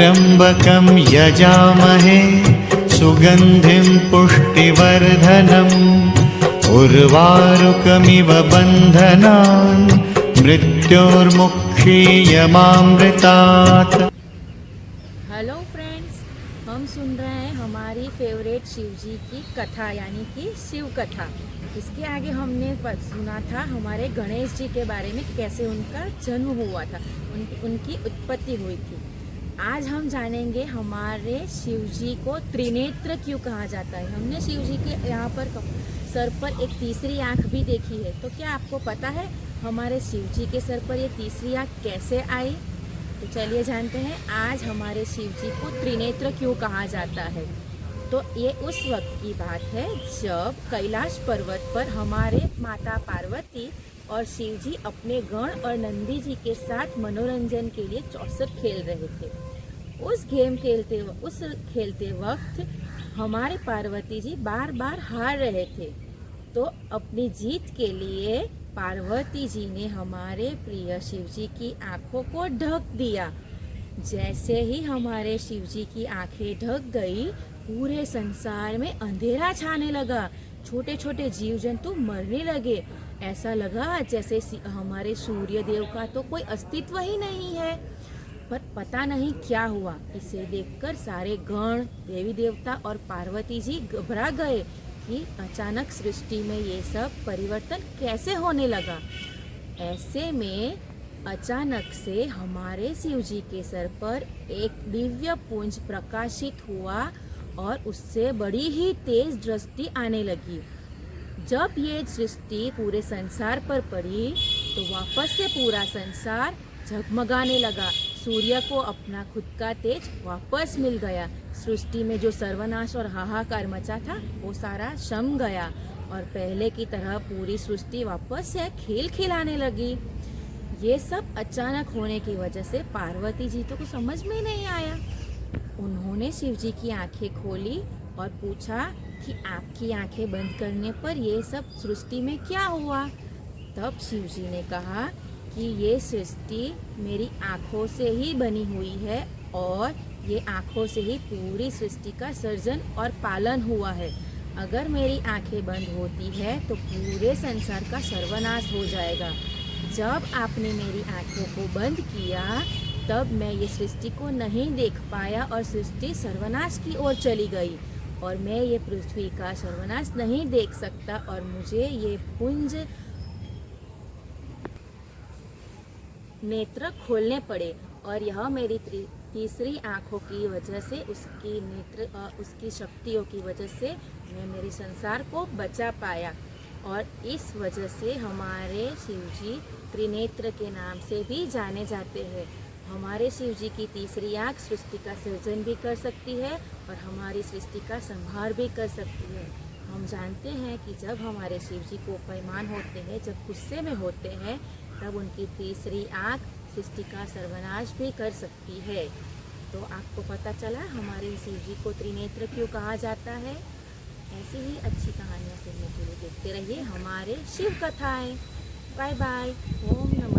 त्र्यम्बकं यजामहे सुगन्धिं पुष्टिवर्धनम् उर्वारुकमिव बन्धनान् मृत्योर्मुक्षीयमामृतात्। हेलो फ्रेंड्स, हम सुन रहे हैं हमारी फेवरेट शिव जी की कथा यानी कि शिव कथा। इसके आगे हमने सुना था हमारे गणेश जी के बारे में, कैसे उनका जन्म हुआ था, उनकी उत्पत्ति हुई थी। आज हम जानेंगे हमारे शिव जी को त्रिनेत्र क्यों कहा जाता है। हमने शिव जी के यहाँ पर सर पर एक तीसरी आँख भी देखी है, तो क्या आपको पता है हमारे शिव जी के सर पर ये तीसरी आँख कैसे आई? तो चलिए जानते हैं आज हमारे शिव जी को त्रिनेत्र क्यों कहा जाता है। तो ये उस वक्त की बात है जब कैलाश पर्वत पर हमारे माता पार्वती और शिव जी अपने गण और नंदी जी के साथ मनोरंजन के लिए चौसर खेल रहे थे। उस खेलते वक्त हमारे पार्वती जी बार बार हार रहे थे, तो अपनी जीत के लिए पार्वती जी ने हमारे प्रिय शिव जी की आंखों को ढक दिया। जैसे ही हमारे शिव जी की आंखें ढक गई, पूरे संसार में अंधेरा छाने लगा। छोटे छोटे जीव जंतु मरने लगे। ऐसा लगा जैसे हमारे सूर्य देव का तो कोई अस्तित्व ही नहीं है। पर पता नहीं क्या हुआ, इसे देखकर सारे गण, देवी देवता और पार्वती जी घबरा गए कि अचानक सृष्टि में ये सब परिवर्तन कैसे होने लगा। ऐसे में अचानक से हमारे शिव जी के सर पर एक दिव्य पुंज प्रकाशित हुआ और उससे बड़ी ही तेज दृष्टि आने लगी। जब ये दृष्टि पूरे संसार पर पड़ी तो वापस से पूरा संसार झगमगाने लगा। सूर्य को अपना खुद का तेज वापस मिल गया। सृष्टि में जो सर्वनाश और हाहाकार मचा था वो सारा शम गया और पहले की तरह पूरी सृष्टि वापस से खेल खिलाने लगी। ये सब अचानक होने की वजह से पार्वती जी तो कुछ समझ में नहीं आया। उन्होंने शिव जी की आंखें खोली और पूछा कि आपकी आंखें बंद करने पर ये सब सृष्टि में क्या हुआ। तब शिव जी ने कहा कि ये सृष्टि मेरी आँखों से ही बनी हुई है और ये आँखों से ही पूरी सृष्टि का सर्जन और पालन हुआ है। अगर मेरी आँखें बंद होती है तो पूरे संसार का सर्वनाश हो जाएगा। जब आपने मेरी आँखों को बंद किया तब मैं ये सृष्टि को नहीं देख पाया और सृष्टि सर्वनाश की ओर चली गई और मैं ये पृथ्वी का सर्वनाश नहीं देख सकता और मुझे ये पुंज नेत्र खोलने पड़े और यह मेरी तीसरी आँखों की वजह से, उसकी शक्तियों की वजह से मैं मेरे संसार को बचा पाया। और इस वजह से हमारे शिव जी त्रिनेत्र के नाम से भी जाने जाते हैं। हमारे शिव जी की तीसरी आँख सृष्टि का सृजन भी कर सकती है और हमारी सृष्टि का संहार भी कर सकती है। हम जानते हैं कि जब हमारे शिव जी को अपमान होते हैं, जब गुस्से में होते हैं, तब उनकी तीसरी आँख सृष्टि का सर्वनाश भी कर सकती है। तो आपको पता चला हमारे शिव जी को त्रिनेत्र क्यों कहा जाता है। ऐसी ही अच्छी कहानियाँ सुनने के लिए देखते रहिए हमारे शिव कथाएं। Bye bye. ओम नमः।